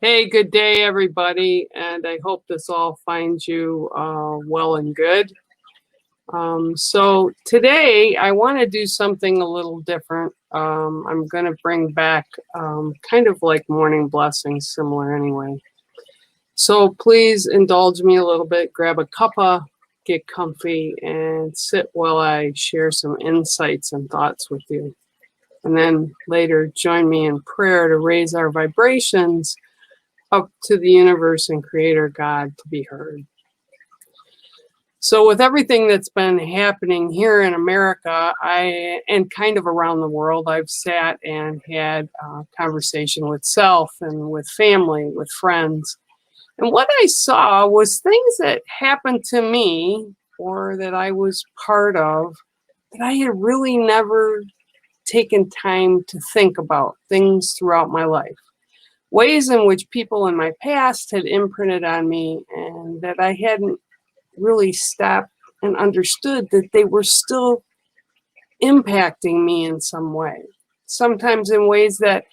Hey, good day, everybody, and I hope this all finds you well and good. So today I want to do something a little different. I'm going to bring back kind of like morning blessings, similar anyway. So please indulge me a little bit, grab a cuppa, get comfy, and sit while I share some insights and thoughts with you. And then later join me in prayer to raise our vibrations up to the universe and Creator God to be heard. So with everything that's been happening here in America, and kind of around the world, I've sat and had a conversation with self and with family, with friends. And what I saw was things that happened to me or that I was part of that I had really never taken time to think about, things throughout my life. Ways in which people in my past had imprinted on me and that I hadn't really stopped and understood that they were still impacting me in some way. Sometimes in ways that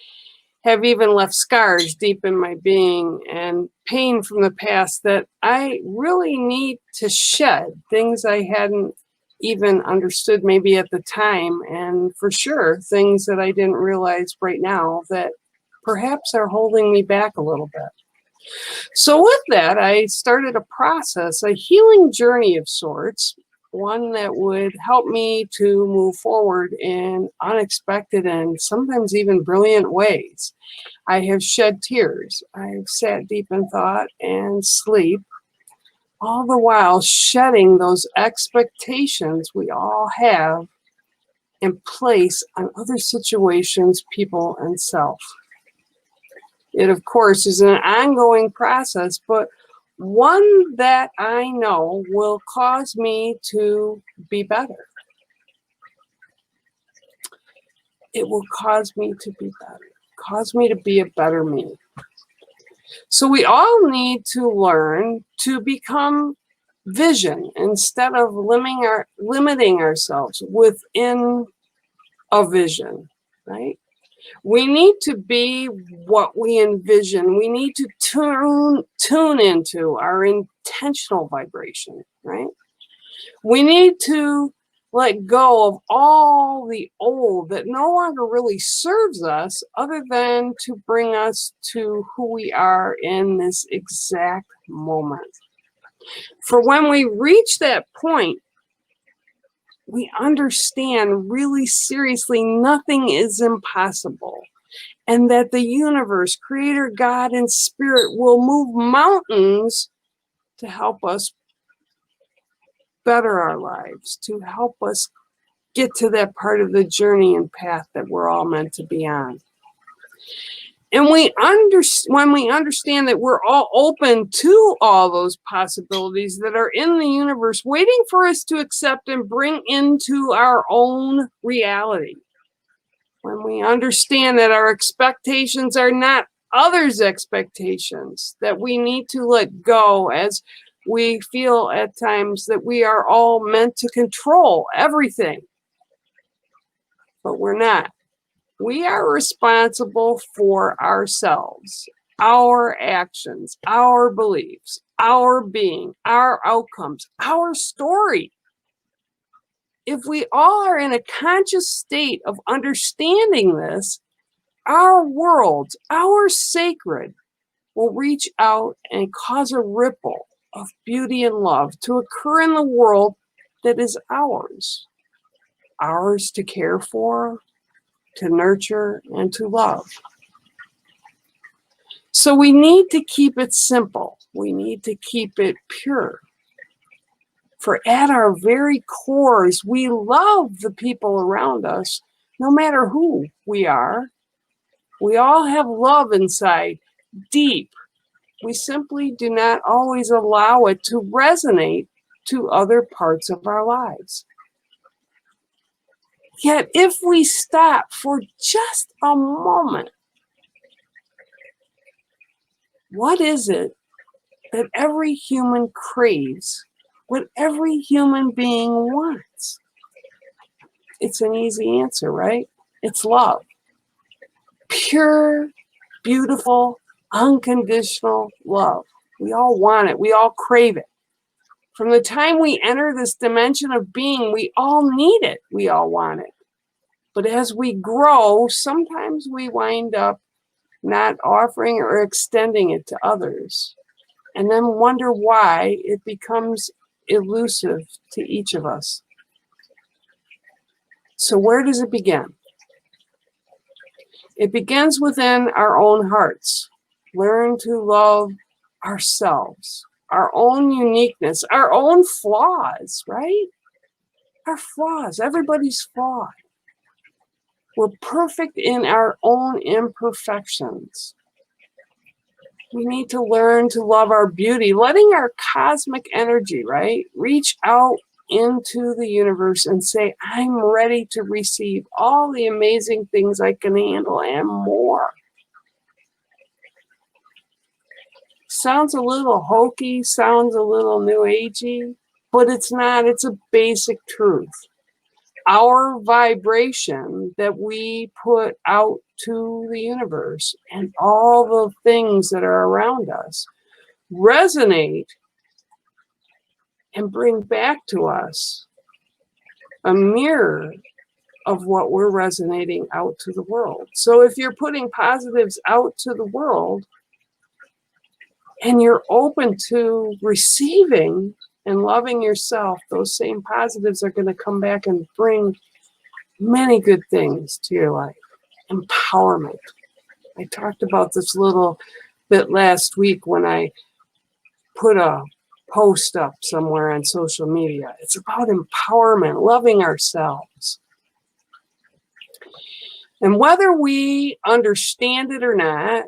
have even left scars deep in my being and pain from the past that I really need to shed, things I hadn't even understood maybe at the time, and for sure things that I didn't realize right now that perhaps are holding me back a little bit. So with that, I started a process, a healing journey of sorts, one that would help me to move forward in unexpected and sometimes even brilliant ways. I have shed tears. I've sat deep in thought and sleep, all the while shedding those expectations we all have in place on other situations, people, and self. It, of course, is an ongoing process, but one that I know will cause me to be better. It will cause me to be better, cause me to be a better me. So we all need to learn to become vision instead of limiting ourselves within a vision, right? We need to be what we envision. We need to tune into our intentional vibration, right? We need to let go of all the old that no longer really serves us other than to bring us to who we are in this exact moment. For when we reach that point, we understand really seriously nothing is impossible, and that the universe, Creator, God, and Spirit will move mountains to help us better our lives, to help us get to that part of the journey and path that we're all meant to be on. And when we understand that we're all open to all those possibilities that are in the universe, waiting for us to accept and bring into our own reality. When we understand that our expectations are not others' expectations, that we need to let go, as we feel at times that we are all meant to control everything. But we're not. We are responsible for ourselves, our actions, our beliefs, our being, our outcomes, our story. If we all are in a conscious state of understanding this, our world, our sacred, will reach out and cause a ripple of beauty and love to occur in the world that is ours. Ours to care for, to nurture, and to love. So we need to keep it simple. We need to keep it pure. For at our very cores, we love the people around us, no matter who we are. We all have love inside, deep. We simply do not always allow it to resonate to other parts of our lives. Yet if we stop for just a moment, what is it that every human craves, what every human being wants? It's an easy answer, right? It's love. Pure, beautiful, Unconditional love. We all want it. We all crave it. From the time we enter this dimension of being, we all need it. We all want it. But as we grow, sometimes we wind up not offering or extending it to others, and then wonder why it becomes elusive to each of us. So where does it begin? It begins within our own hearts. Learn to love ourselves, our own uniqueness, our own flaws, right? Our flaws. Everybody's flawed. We're perfect in our own imperfections. We need to learn to love our beauty, letting our cosmic energy, right, reach out into the universe and say, I'm ready to receive all the amazing things I can handle and more. Sounds a little hokey, sounds a little new agey, but it's not. It's a basic truth. Our vibration that we put out to the universe and all the things that are around us resonate and bring back to us a mirror of what we're resonating out to the world. So if you're putting positives out to the world and you're open to receiving and loving yourself, those same positives are going to come back and bring many good things to your life. Empowerment. I talked about this little bit last week when I put a post up somewhere on social media. It's about empowerment, loving ourselves. And whether we understand it or not,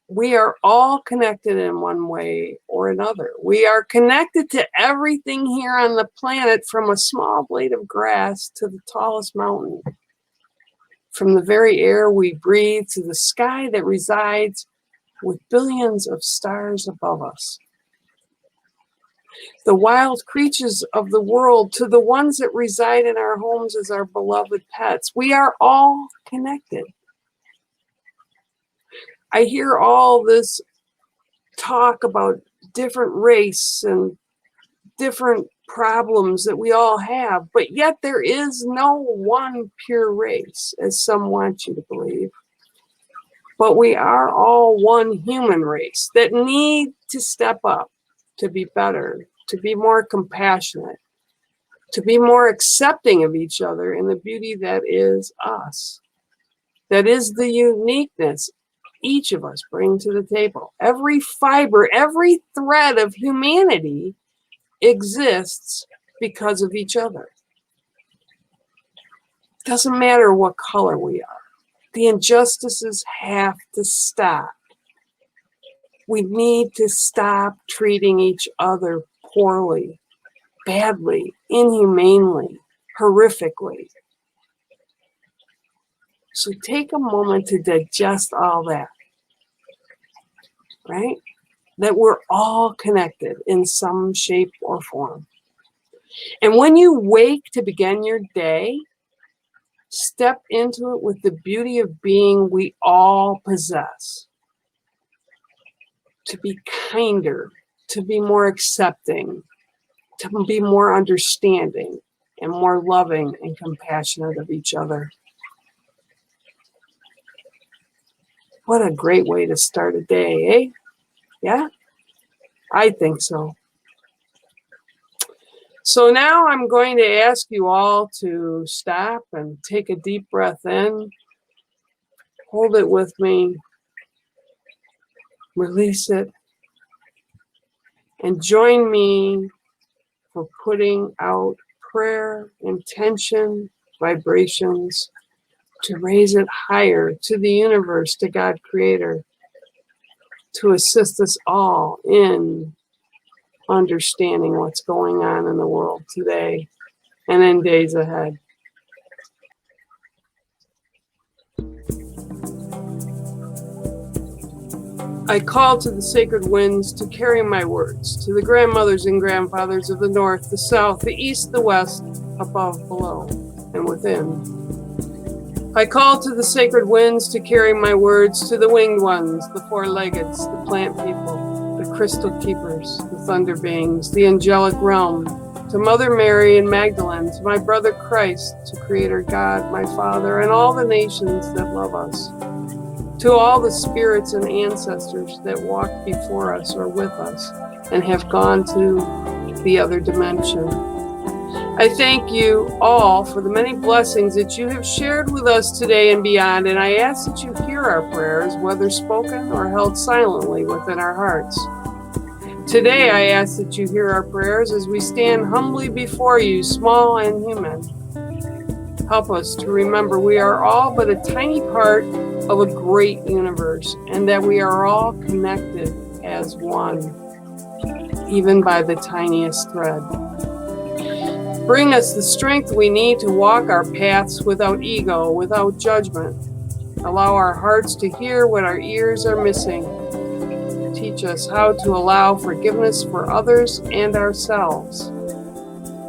we are all connected in one way or another. We are connected to everything here on the planet, from a small blade of grass to the tallest mountain. From the very air we breathe to the sky that resides with billions of stars above us. The wild creatures of the world to the ones that reside in our homes as our beloved pets. We are all connected. I hear all this talk about different race and different problems that we all have, but yet there is no one pure race, as some want you to believe. But we are all one human race that need to step up to be better, to be more compassionate, to be more accepting of each other in the beauty that is us, that is the uniqueness each of us bring to the table. Every fiber, every thread of humanity exists because of each other. Doesn't matter what color we are. The injustices have to stop. We need to stop treating each other poorly, badly, inhumanely, horrifically. So take a moment to digest all that, right? That we're all connected in some shape or form. And when you wake to begin your day, step into it with the beauty of being we all possess. To be kinder, to be more accepting, to be more understanding, and more loving and compassionate of each other. What a great way to start a day, eh? Yeah? I think so. So now I'm going to ask you all to stop and take a deep breath in. Hold it with me. Release it. And join me for putting out prayer, intention, vibrations, to raise it higher to the universe, to God Creator, to assist us all in understanding what's going on in the world today and in days ahead. I call to the sacred winds to carry my words, to the grandmothers and grandfathers of the north, the south, the east, the west, above, below, and within. I call to the sacred winds to carry my words to the winged ones, the four-leggeds, the plant people, the crystal keepers, the thunder beings, the angelic realm, to Mother Mary and Magdalene, to my brother Christ, to Creator God, my Father, and all the nations that love us, to all the spirits and ancestors that walked before us or with us and have gone to the other dimension. I thank you all for the many blessings that you have shared with us today and beyond, and I ask that you hear our prayers, whether spoken or held silently within our hearts. Today, I ask that you hear our prayers as we stand humbly before you, small and human. Help us to remember we are all but a tiny part of a great universe, and that we are all connected as one, even by the tiniest thread. Bring us the strength we need to walk our paths without ego, without judgment. Allow our hearts to hear what our ears are missing. Teach us how to allow forgiveness for others and ourselves.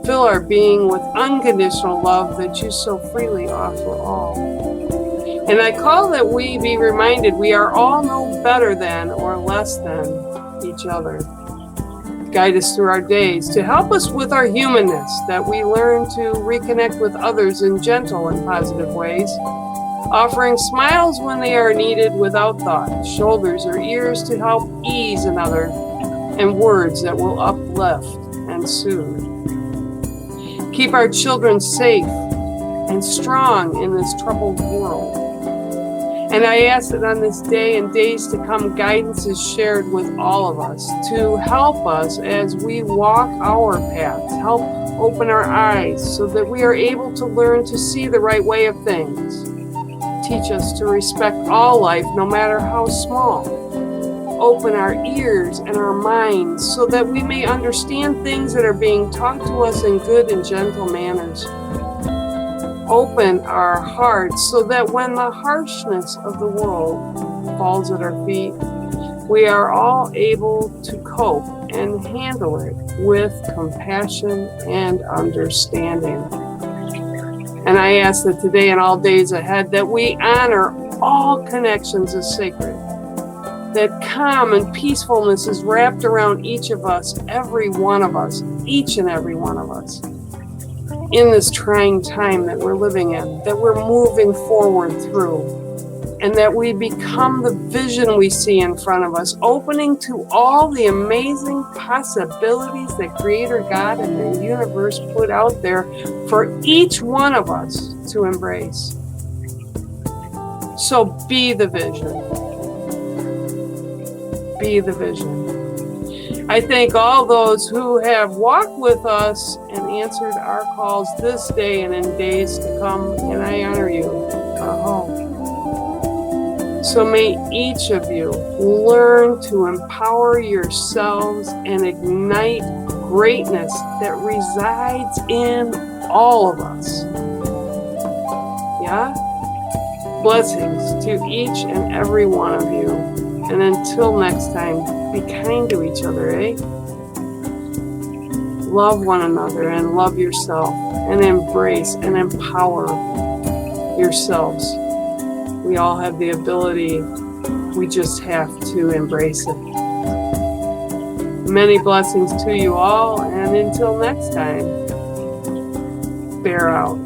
Fill our being with unconditional love that you so freely offer all. And I call that we be reminded we are all no better than or less than each other. Guide us through our days to help us with our humanness, that we learn to reconnect with others in gentle and positive ways, offering smiles when they are needed without thought, shoulders or ears to help ease another, and words that will uplift and soothe. Keep our children safe and strong in this troubled world. And I ask that on this day and days to come, guidance is shared with all of us to help us as we walk our paths, help open our eyes so that we are able to learn to see the right way of things. Teach us to respect all life, no matter how small. Open our ears and our minds so that we may understand things that are being taught to us in good and gentle manners. Open our hearts so that when the harshness of the world falls at our feet, we are all able to cope and handle it with compassion and understanding. And I ask that today and all days ahead that we honor all connections as sacred, that calm and peacefulness is wrapped around each of us, every one of us, each and every one of us. In this trying time that we're living in, that we're moving forward through, and that we become the vision we see in front of us, opening to all the amazing possibilities that Creator God and the universe put out there for each one of us to embrace. So be the vision. Be the vision. I thank all those who have walked with us and answered our calls this day and in days to come, and I honor you. So may each of you learn to empower yourselves and ignite greatness that resides in all of us. Yeah? Blessings to each and every one of you. And until next time, be kind to each other, eh? Love one another and love yourself and embrace and empower yourselves. We all have the ability, we just have to embrace it. Many blessings to you all, and until next time, bear out.